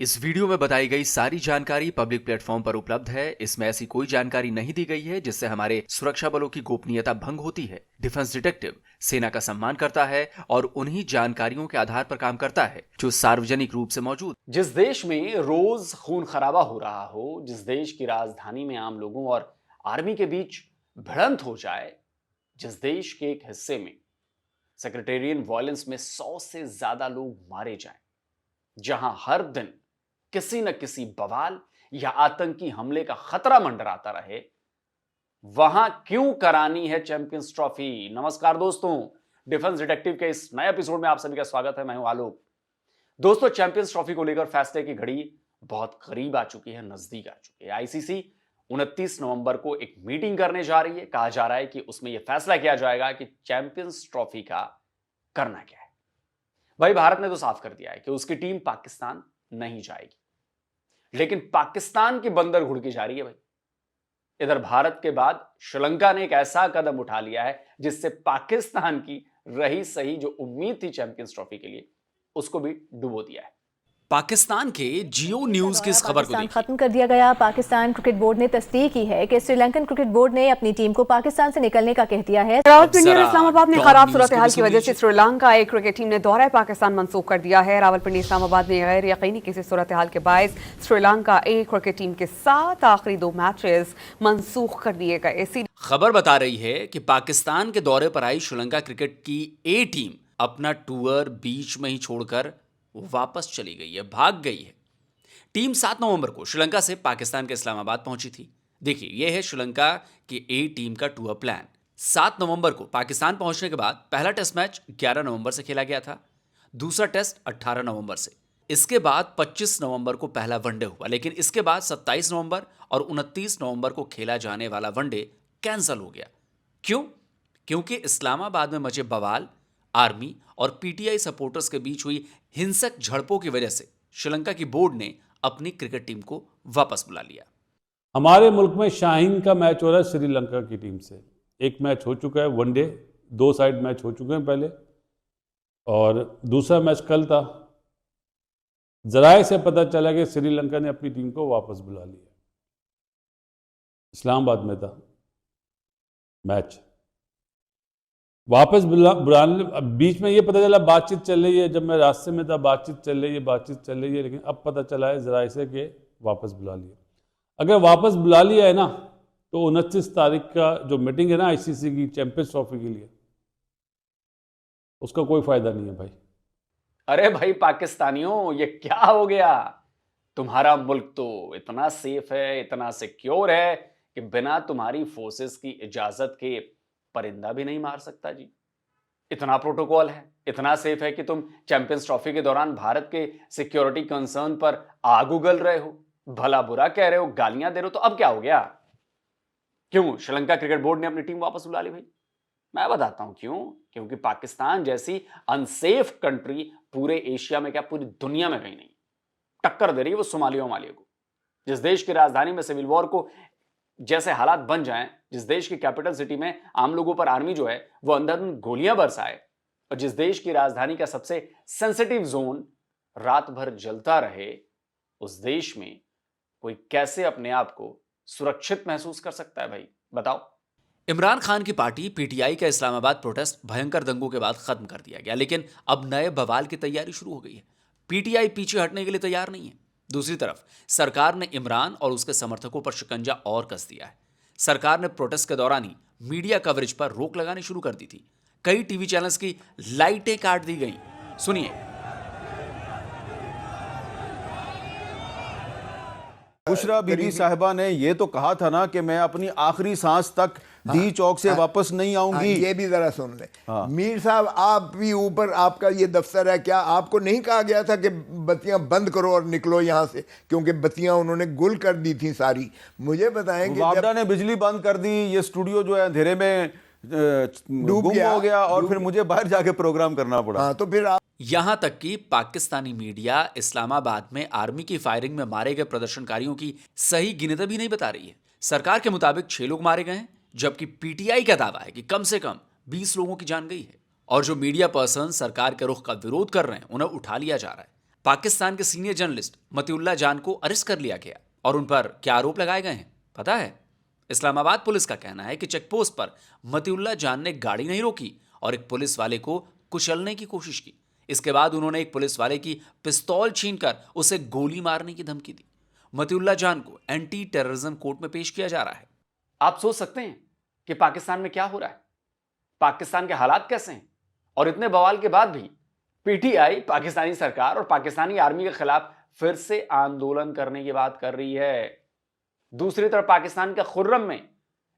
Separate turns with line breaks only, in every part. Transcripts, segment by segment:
इस वीडियो में बताई गई सारी जानकारी पब्लिक प्लेटफॉर्म पर उपलब्ध है। इसमें ऐसी कोई जानकारी नहीं दी गई है जिससे हमारे सुरक्षा बलों की गोपनीयता भंग होती है। डिफेंस डिटेक्टिव सेना का सम्मान करता है और उन्हीं जानकारियों के आधार पर काम करता है जो सार्वजनिक रूप से मौजूद।
जिस देश में रोज खून खराबा हो रहा हो, जिस देश की राजधानी में आम लोगों और आर्मी के बीच भिड़ंत हो जाए, जिस देश के एक हिस्से में सेक्रेटेरियन वायलेंस में 100 से ज्यादा लोग मारे जाएं, जहां हर दिन किसी न किसी बवाल या आतंकी हमले का खतरा मंडराता रहे, वहां क्यों करानी है चैंपियंस ट्रॉफी। नमस्कार दोस्तों, डिफेंस डिटेक्टिव के इस नए एपिसोड में आप सभी का स्वागत है। मैं हूं आलोक। दोस्तों, चैंपियंस ट्रॉफी को लेकर फैसले की घड़ी बहुत करीब आ चुकी है, नजदीक आ चुकी है। आईसीसी 29 नवंबर को एक मीटिंग करने जा रही है। कहा जा रहा है कि उसमें यह फैसला किया जाएगा कि चैंपियंस ट्रॉफी का करना क्या है। भाई, भारत ने तो साफ कर दिया है कि उसकी टीम पाकिस्तान नहीं जाएगी, लेकिन पाकिस्तान की बंदर घुड़की जा रही है। भाई, इधर भारत के बाद श्रीलंका ने एक ऐसा कदम उठा लिया है जिससे पाकिस्तान की रही सही जो उम्मीद थी चैंपियंस ट्रॉफी के लिए, उसको भी डुबो दिया है।
पाकिस्तान के जियो न्यूज की इस खबर को
खत्म कर दिया गया। पाकिस्तान क्रिकेट बोर्ड ने तस्दीक की है कि श्रीलंकन क्रिकेट बोर्ड ने अपनी टीम को पाकिस्तान से निकलने का कह दिया है।
रावलपिंडी और इस्लामाबाद में खराब सूरत हाल की वजह से श्रीलंका एक क्रिकेट टीम ने दौरा पाकिस्तान मंसूख कर दिया है। रावलपिंडी इस्लामाबाद में गैर यकीनी किसी सूरत हाल के बायस श्रीलंका ए क्रिकेट टीम के 7 आखिरी 2 मैचेस मंसूख कर दिए गए।
खबर बता रही है कि पाकिस्तान के दौरे पर आई श्रीलंका क्रिकेट की ए टीम अपना टूर बीच में ही छोड़कर वापस चली गई है, भाग गई है। टीम 7 नवंबर को श्रीलंका से पाकिस्तान के इस्लामाबाद पहुंची थी। देखिए, यह है श्रीलंका की ए टीम का टूर प्लान। 7 नवंबर को पाकिस्तान पहुंचने के बाद पहला टेस्ट मैच 11 नवंबर से खेला गया था, दूसरा टेस्ट 18 नवंबर से। इसके बाद 25 नवंबर को पहला वनडे हुआ, लेकिन इसके बाद 27 नवंबर और 29 नवंबर को खेला जाने वाला वनडे कैंसिल हो गया। क्यों? क्योंकि इस्लामाबाद में मचे बवाल, आर्मी और पीटीआई सपोर्टर्स के बीच हुई हिंसक झड़पों की वजह से श्रीलंका की बोर्ड ने अपनी क्रिकेट टीम को वापस बुला लिया।
हमारे मुल्क में शाहीन का मैच हो रहा है श्रीलंका की टीम से। एक मैच हो चुका है वनडे, 2 साइड मैच हो चुके हैं पहले, और दूसरा मैच कल था। जराए से पता चला कि श्रीलंका ने अपनी टीम को वापस बुला लिया। इस्लामाबाद में था मैच, वापस बुलाने। बीच में ये पता चला बातचीत चल रही है, जब मैं रास्ते में था बातचीत चल रही है, लेकिन अब पता चला है जराए से कि वापस बुला लिया। अगर वापस बुला लिया है ना, तो 29 तारीख का जो मीटिंग है ना आईसीसी की चैंपियंस ट्रॉफी के लिए, उसका कोई फायदा नहीं है भाई।
अरे भाई पाकिस्तानियों, ये क्या हो गया? तुम्हारा मुल्क तो इतना सेफ है, इतना सिक्योर है कि बिना तुम्हारी फोर्सेस की इजाजत के परिंदा भी नहीं मार सकता जी। इतना प्रोटोकॉल है, इतना सेफ है कि तुम चैंपियंस ट्रॉफी के दौरान भारत के सिक्योरिटी कंसर्न पर आग उगल रहे हो, भला बुरा कह रहे हो, गालियां दे रहे हो। तो अब क्या हो गया? क्यों श्रीलंका क्रिकेट बोर्ड ने अपनी टीम वापस बुला ली? भाई, मैं बताता हूं क्यों। क्योंकि पाकिस्तान जैसी अनसेफ कंट्री पूरे एशिया में, क्या पूरी दुनिया में कहीं नहीं टक्कर दे रही है वो सोमालिया को। जिस देश की राजधानी में सिविल वॉर को जैसे हालात बन जाएं, जिस देश की कैपिटल सिटी में आम लोगों पर आर्मी जो है वो अंधाधुंध गोलियां बरसाए, और जिस देश की राजधानी का सबसे सेंसिटिव जोन रात भर जलता रहे, उस देश में कोई कैसे अपने आप को सुरक्षित महसूस कर सकता है? भाई बताओ।
इमरान खान की पार्टी पीटीआई का इस्लामाबाद प्रोटेस्ट भयंकर दंगों के बाद खत्म कर दिया गया, लेकिन अब नए बवाल की तैयारी शुरू हो गई है। पीटीआई पीछे हटने के लिए तैयार नहीं है। दूसरी तरफ सरकार ने इमरान और उसके समर्थकों पर शिकंजा और कस दिया है। सरकार ने प्रोटेस्ट के दौरान ही मीडिया कवरेज पर रोक लगानी शुरू कर दी थी। कई टीवी चैनल्स की लाइटें काट दी गईं। सुनिए।
बुशरा बीबी साहिबा ने ये तो कहा था ना कि मैं अपनी आखिरी सांस तक दी चौक से वापस नहीं आऊंगी।
ये भी जरा सुन ले। मीर साहब, आप भी ऊपर, आपका ये दफ्तर है, क्या आपको नहीं कहा गया था कि बत्तियां बंद करो और निकलो यहाँ से? क्योंकि बत्तियां उन्होंने गुल कर दी थी सारी। मुझे बताएं कि
वापडा ने बिजली बंद कर दी, ये स्टूडियो जो है अंधेरे में गुम हो गया और फिर मुझे बाहर जाके प्रोग्राम करना पड़ा।
हाँ, तो फिर
यहां तक कि पाकिस्तानी मीडिया इस्लामाबाद में आर्मी की फायरिंग में मारे गए प्रदर्शनकारियों की सही गिनती भी नहीं बता रही है। सरकार के मुताबिक 6 लोग मारे गए हैं, जबकि पीटीआई का दावा है कि कम से कम 20 लोगों की जान गई है। और जो मीडिया पर्सन सरकार के रुख का विरोध कर रहे हैं, उन्हें उठा लिया जा रहा है। पाकिस्तान के सीनियर जर्नलिस्ट मतीउल्लाह जान को अरेस्ट कर लिया गया और उन पर क्या आरोप लगाए गए हैं पता है? इस्लामाबाद पुलिस का कहना है कि चेकपोस्ट पर मतीउल्लाह जान ने गाड़ी नहीं रोकी और एक पुलिस वाले को कुचलने की कोशिश की। इसके बाद उन्होंने एक पुलिस वाले की पिस्तौल छीनकर उसे गोली मारने की धमकी दी। मतीउल्लाह जान को एंटी टेररिज्म कोर्ट में पेश किया जा रहा है।
आप सोच सकते हैं कि पाकिस्तान में क्या हो रहा है, पाकिस्तान के हालात कैसे हैं, और इतने बवाल के बाद भी पीटीआई पाकिस्तानी सरकार और पाकिस्तानी आर्मी के खिलाफ फिर से आंदोलन करने की बात कर रही है। दूसरी तरफ पाकिस्तान के खुर्रम में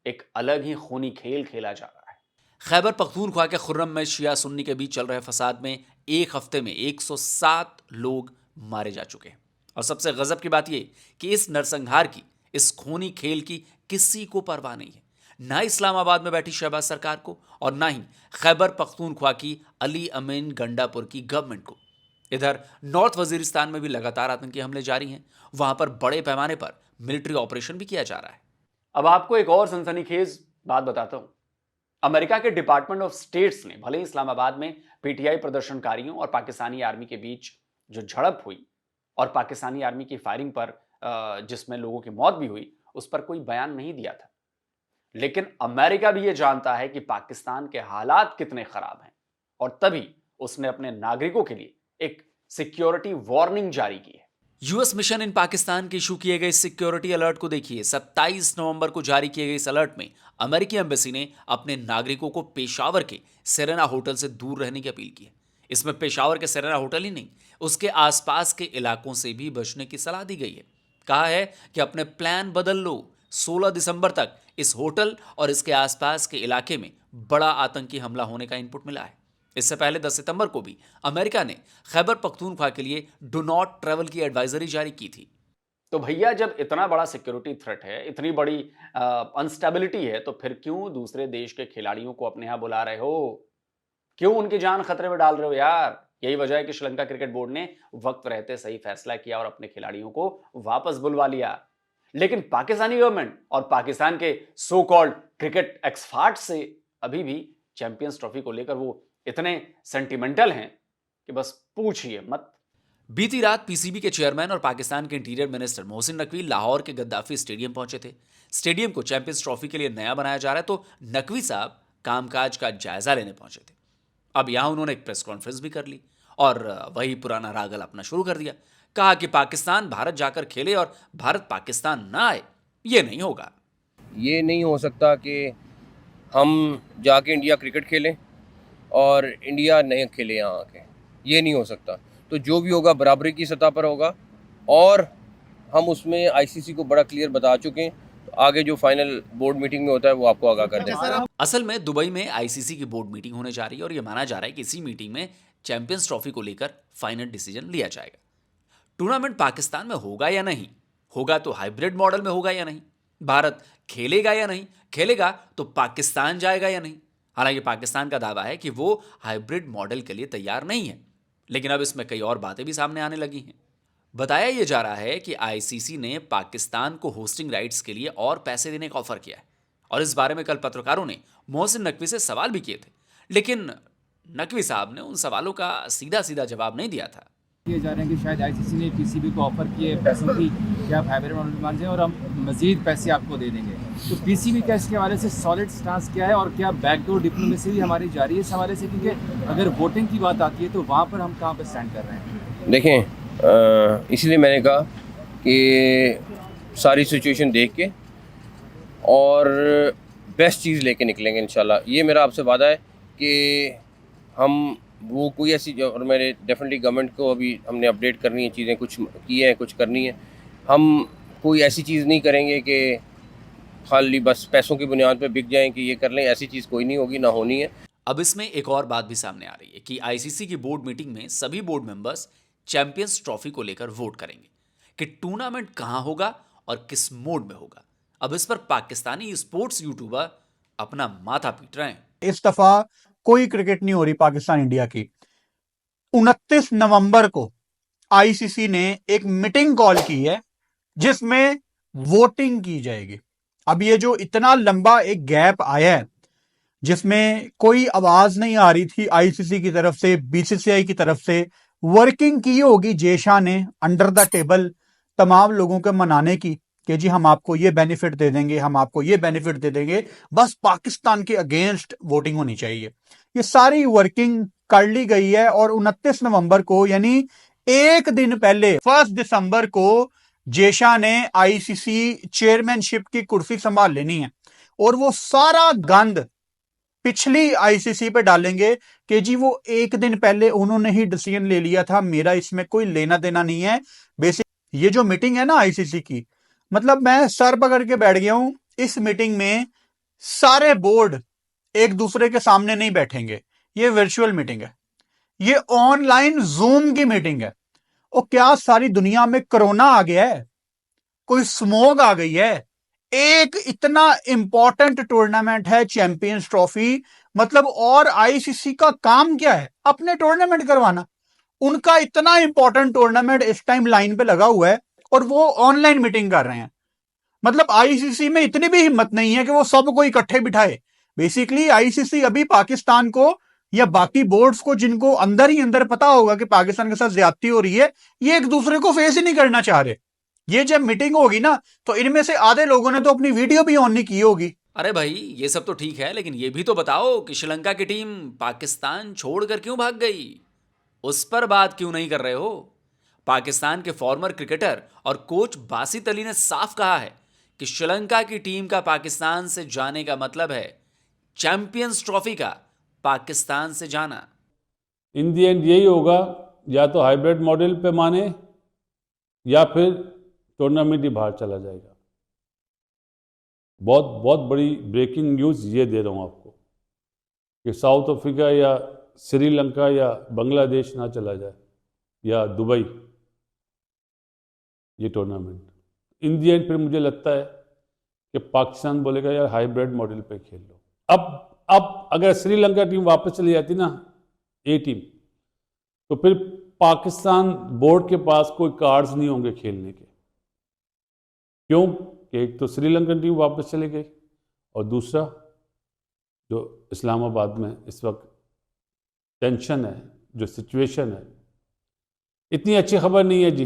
एक अलग ही खूनी खेल खेला जा रहा है।
खैबर पख्तूनख्वा के खुर्रम में शिया सुन्नी के बीच चल रहे फसाद में एक हफ्ते में 107 लोग मारे जा चुके हैं। और सबसे गजब की बात यह कि इस नरसंहार की, इस खूनी खेल की किसी को परवाह नहीं है, ना इस्लामाबाद में बैठी शहबाज सरकार को और ना ही खैबर पख्तूनख्वा की अली अमीन गंडापुर की गवर्नमेंट को। इधर नॉर्थ वजीरिस्तान में भी लगातार आतंकी हमले जारी हैं। वहां पर बड़े पैमाने पर मिलिट्री ऑपरेशन भी किया जा रहा है।
अब आपको एक और सनसनीखेज बात बताता हूं। अमेरिका के डिपार्टमेंट ऑफ स्टेट्स ने भले ही इस्लामाबाद में पीटीआई प्रदर्शनकारियों और पाकिस्तानी आर्मी के बीच जो झड़प हुई और पाकिस्तानी आर्मी की फायरिंग पर जिसमें लोगों की मौत भी हुई, उस पर कोई बयान नहीं दिया था, लेकिन अमेरिका भी यह जानता है कि पाकिस्तान के हालात कितने खराब हैं और तभी उसने अपने नागरिकों के लिए एक सिक्योरिटी वार्निंग जारी की है।
यूएस मिशन इन पाकिस्तान के इशू किए गए सिक्योरिटी अलर्ट को देखिए। 27 नवंबर को जारी किए गए इस अलर्ट में अमेरिकी एम्बेसी ने अपने नागरिकों को पेशावर के सेरेना होटल से दूर रहने की अपील की है। इसमें पेशावर के सेरेना होटल ही नहीं, उसके आसपास के इलाकों से भी बचने की सलाह दी गई है। कहा है कि अपने प्लान बदल लो। 16 दिसंबर तक इस होटल और इसके आसपास के इलाके में बड़ा आतंकी हमला होने का इनपुट मिला है। इससे पहले 10 सितंबर को भी अमेरिका ने खैबर पख्तूनख्वा के लिए डू नॉट ट्रैवल की एडवाइजरी जारी की थी।
तो भैया, जब इतना बड़ा सिक्योरिटी थ्रेट है, इतनी बड़ी अनस्टेबिलिटी है, तो फिर क्यों दूसरे देश के खिलाड़ियों को अपने यहां बुला रहे हो? क्यों उनकी जान खतरे में डाल रहे हो यार? यही वजह है कि श्रीलंका क्रिकेट बोर्ड ने वक्त रहते सही फैसला किया और अपने खिलाड़ियों को वापस बुलवा लिया। लेकिन पाकिस्तानी गवर्नमेंट और पाकिस्तान के सो कॉल्ड क्रिकेट एक्सपर्ट से अभी भी चैंपियंस ट्रॉफी को लेकर वो इतने सेंटिमेंटल हैं कि बस पूछिए मत।
बीती रात पीसीबी के चेयरमैन और पाकिस्तान के इंटीरियर मिनिस्टर मोहसिन नकवी लाहौर के गद्दाफी स्टेडियम पहुंचे थे। स्टेडियम को चैंपियंस ट्रॉफी के लिए नया बनाया जा रहा है, तो नकवी साहब कामकाज का जायजा लेने पहुंचे थे। अब यहां उन्होंने एक प्रेस कॉन्फ्रेंस भी कर ली और वही पुराना राग अपना शुरू कर दिया। कहा कि पाकिस्तान भारत जाकर खेले और भारत पाकिस्तान ना आए, ये नहीं होगा।
ये नहीं हो सकता कि हम जाके इंडिया क्रिकेट खेलें और इंडिया नहीं खेले यहाँ आके, ये नहीं हो सकता। तो जो भी होगा बराबरी की सतह पर होगा और हम उसमें आईसीसी को बड़ा क्लियर बता चुके हैं। तो आगे जो फाइनल बोर्ड मीटिंग में होता है वो आपको आगाह कर देंगे।
असल में दुबई में आईसीसी की बोर्ड मीटिंग होने जा रही है और यह माना जा रहा है कि इसी मीटिंग में चैंपियंस ट्रॉफी को लेकर फाइनल डिसीजन लिया जाएगा। टूर्नामेंट पाकिस्तान में होगा या नहीं होगा, तो हाइब्रिड मॉडल में होगा या नहीं, भारत खेलेगा या नहीं खेलेगा, तो पाकिस्तान जाएगा या नहीं। हालांकि पाकिस्तान का दावा है कि वो हाइब्रिड मॉडल के लिए तैयार नहीं है, लेकिन अब इसमें कई और बातें भी सामने आने लगी हैं। बताया यह जा रहा है कि आईसीसी ने पाकिस्तान को होस्टिंग राइट्स के लिए और पैसे देने का ऑफर किया है और इस बारे में कल पत्रकारों ने मोहसिन नकवी से सवाल भी किए थे, लेकिन नकवी साहब ने उन सवालों का सीधा सीधा जवाब नहीं दिया था।
किए जा रहे हैं कि शायद आईसीसी ने पीसीबी को ऑफर किए पैसों की कि आप हाइब्रिड मॉडल मान जाए और हम मजीद पैसे आपको दे देंगे। तो पीसीबी का इसके हवाले से सॉलिड स्टांस क्या है और क्या बैकडोर डिप्लोमेसी भी हमारी जारी है इस हवाले से? क्योंकि अगर वोटिंग की बात आती है तो वहाँ पर हम कहाँ पर स्टैंड कर रहे हैं?
देखें, इसलिए मैंने कहा कि सारी सिचुएशन देख के और बेस्ट चीज़ लेके निकलेंगे इंशाल्लाह। ये मेरा आपसे वादा है कि हम वो कोई ऐसी, और मैंने डेफिनेटली गवर्नमेंट को अभी हमने अपडेट करनी है, चीज़ें कुछ की हैं कुछ करनी है। हम कोई ऐसी चीज़ नहीं करेंगे कि खाली बस पैसों की बुनियाद पे बिक जाएं कि ये कर लें, ऐसी चीज़ कोई नहीं होगी, ना होनी है।
अब इसमें एक और बात भी सामने आ रही है कि आईसीसी की बोर्ड मीटिंग में सभी बोर्ड मेंबर्स चैंपियंस ट्रॉफी को लेकर वोट करेंगे कि टूर्नामेंट कहां होगा और किस मोड में होगा। अब इस पर पाकिस्तानी स्पोर्ट्स यूट्यूबर अपना माथा पीट रहे हैं।
इस दफा कोई क्रिकेट नहीं हो रही पाकिस्तान इंडिया की। 29 नवंबर को आईसीसी ने एक मीटिंग कॉल की है जिसमें वोटिंग की जाएगी। अब ये जो इतना लंबा एक गैप आया है जिसमें कोई आवाज नहीं आ रही थी आईसीसी की तरफ से, बीसीसीआई की तरफ से वर्किंग की होगी जेशा ने अंडर द टेबल तमाम लोगों को मनाने की कि जी हम आपको ये बेनिफिट दे देंगे, हम आपको ये बेनिफिट दे देंगे, बस पाकिस्तान के अगेंस्ट वोटिंग होनी चाहिए। ये सारी वर्किंग कर ली गई है और 29 नवंबर को यानी एक दिन पहले 1 दिसंबर को जेशा ने आईसीसी चेयरमैनशिप की कुर्सी संभाल लेनी है और वो सारा गंद पिछली आईसीसी पे डालेंगे कि जी वो एक दिन पहले उन्होंने ही डिसीजन ले लिया था, मेरा इसमें कोई लेना देना नहीं है। बेसिक ये जो मीटिंग है ना आईसीसी की, मतलब मैं सर पकड़ के बैठ गया हूं। इस मीटिंग में सारे बोर्ड एक दूसरे के सामने नहीं बैठेंगे, ये वर्चुअल मीटिंग है, ये ऑनलाइन जूम की मीटिंग है। और क्या सारी दुनिया में कोरोना आ गया है, कोई स्मोग आ गई है? एक इतना इंपॉर्टेंट टूर्नामेंट है चैंपियंस ट्रॉफी, मतलब और आईसीसी का काम क्या है? अपने टूर्नामेंट करवाना। उनका इतना इंपॉर्टेंट टूर्नामेंट इस टाइम लाइन पे लगा हुआ है और वो ऑनलाइन मीटिंग कर रहे हैं। मतलब आईसीसी में इतनी भी हिम्मत नहीं है कि वो सबको इकट्ठे बिठाए। बेसिकली आईसीसी अभी पाकिस्तान को या बाकी बोर्ड्स को, जिनको अंदर ही अंदर पता होगा कि पाकिस्तान के साथ ज्यादती हो रही है, ये एक दूसरे को फेस ही नहीं करना चाह रहे। ये जब मीटिंग होगी ना तो इनमें से आधे लोगों ने तो अपनी वीडियो भी ऑन नहीं की होगी।
अरे भाई ये सब तो ठीक है, लेकिन ये भी तो बताओ कि श्रीलंका की टीम पाकिस्तान छोड़कर क्यों भाग गई? उस पर बात क्यों नहीं कर रहे हो? पाकिस्तान के फॉर्मर क्रिकेटर और कोच बासित अली ने साफ कहा है कि श्रीलंका की टीम का पाकिस्तान से जाने का मतलब है चैंपियंस ट्रॉफी का पाकिस्तान से जाना।
इन दी एंड यही होगा, या तो हाइब्रिड मॉडल पे माने या फिर टूर्नामेंट ही बाहर चला जाएगा। बहुत बहुत बड़ी ब्रेकिंग न्यूज़ ये दे रहा हूँ आपको कि साउथ अफ्रीका या श्रीलंका या बांग्लादेश ना चला जाए या दुबई ये टूर्नामेंट। इन दी एंड फिर मुझे लगता है कि पाकिस्तान बोलेगा यार हाइब्रिड मॉडल पे खेल लो। अब अगर श्रीलंका टीम वापस चली जाती ना, ए टीम, तो फिर पाकिस्तान बोर्ड के पास कोई कार्ड्स नहीं होंगे खेलने के। क्यों? कि एक तो श्रीलंकन टीम वापस चली गई और दूसरा जो इस्लामाबाद में इस वक्त टेंशन है, जो सिचुएशन है, इतनी अच्छी खबर नहीं है जी।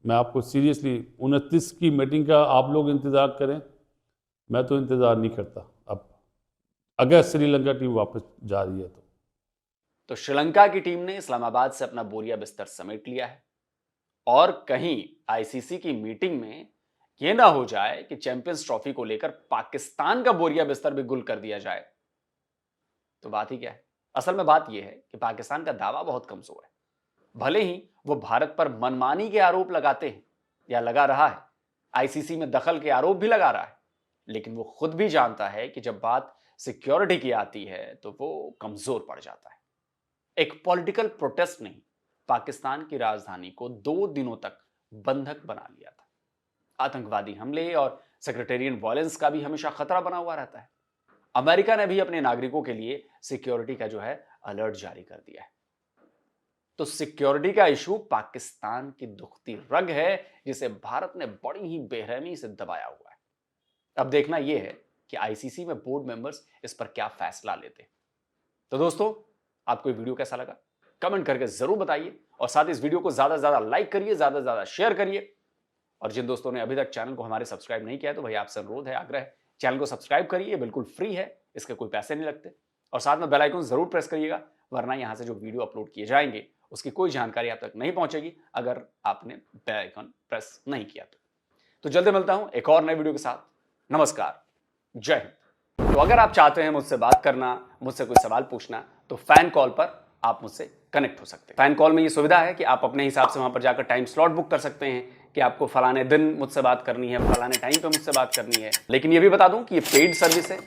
मैं आपको सीरियसली 29 की मीटिंग का आप लोग इंतज़ार करें, मैं तो इंतज़ार नहीं करता। अब अगर श्रीलंका टीम वापस जा रही है
तो श्रीलंका की टीम ने इस्लामाबाद से अपना बोरिया बिस्तर समेट लिया है और कहीं आईसीसी की मीटिंग में यह ना हो जाए कि चैंपियंस ट्रॉफी को लेकर पाकिस्तान का बोरिया बिस्तर भी गुल कर दिया जाए। तो बात ही क्या है? असल में बात यह है कि पाकिस्तान का दावा बहुत कमजोर है। भले ही वो भारत पर मनमानी के आरोप लगाते हैं या लगा रहा है, आईसीसी में दखल के आरोप भी लगा रहा है, लेकिन वो खुद भी जानता है कि जब बात सिक्योरिटी की आती है तो वो कमजोर पड़ जाता है। एक पॉलिटिकल प्रोटेस्ट ने पाकिस्तान की राजधानी को 2 दिनों तक बंधक बना लिया था। आतंकवादी हमले और सेक्रेटेरियन वायलेंस का भी हमेशा खतरा बना हुआ रहता है। अमेरिका ने भी अपने नागरिकों के लिए सिक्योरिटी का जो है अलर्ट जारी कर दिया है। तो सिक्योरिटी का इशू पाकिस्तान की दुखती रग है, जिसे भारत ने बड़ी ही बेरहमी से दबाया हुआ है। अब देखना यह है कि आईसीसी में बोर्ड मेंबर्स इस पर क्या फैसला लेते हैं। तो दोस्तों, आपको ये वीडियो कैसा लगा कमेंट करके जरूर बताइए और साथ ही इस वीडियो को ज्यादा से ज्यादा लाइक करिए, ज्यादा से ज्यादा शेयर करिए। और जिन दोस्तों ने अभी तक चैनल को हमारे सब्सक्राइब नहीं किया है तो भाई आपसे अनुरोध है, आग्रह है, चैनल को सब्सक्राइब करिए, बिल्कुल फ्री है, इसके कोई पैसे नहीं लगते। और साथ में बेल आइकन जरूर प्रेस करिएगा, वरना यहां से जो वीडियो अपलोड किए जाएंगे उसकी कोई जानकारी आप तक नहीं पहुंचेगी अगर आपने बेल आइकन प्रेस नहीं किया तो जल्दी मिलता हूं एक और नए वीडियो के साथ। नमस्कार, जय हिंद। तो अगर आप चाहते हैं मुझसे बात करना, मुझसे कोई सवाल पूछना, तो फैन कॉल पर आप मुझसे कनेक्ट हो सकते हैं। फैन कॉल में ये सुविधा है कि आप अपने हिसाब से वहां पर जाकर टाइम स्लॉट बुक कर सकते हैं कि आपको फलाने दिन मुझसे बात करनी है, फलाने टाइम पे मुझसे बात करनी है। लेकिन ये भी बता दूं कि ये पेड सर्विस है,